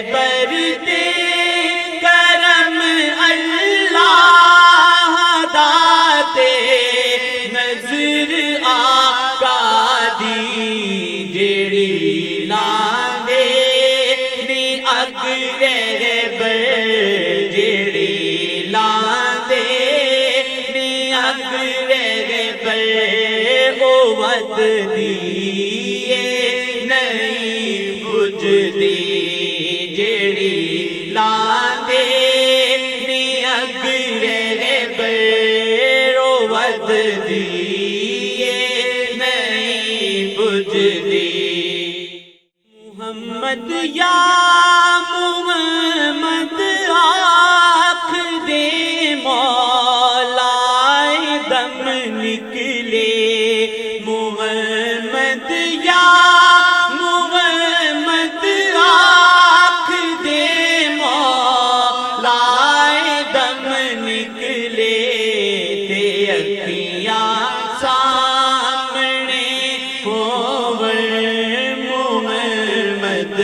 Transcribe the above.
برتے کرم اللہ داتے نظر آقا دی جیڑی لاندے نی اگرے بر جیڑی لاندے نی اگرے بر قوت دیئے نہیں بجھدی جیڑی لاندے نی اگرے بر قوت دیئے نہیں بجھدی محمد یا محمد آنکھ دے مولا دم نکلے محمد یا محمد آنکھ دے مولا دم نکلے تے اکھیاں سامنے ہوور محمد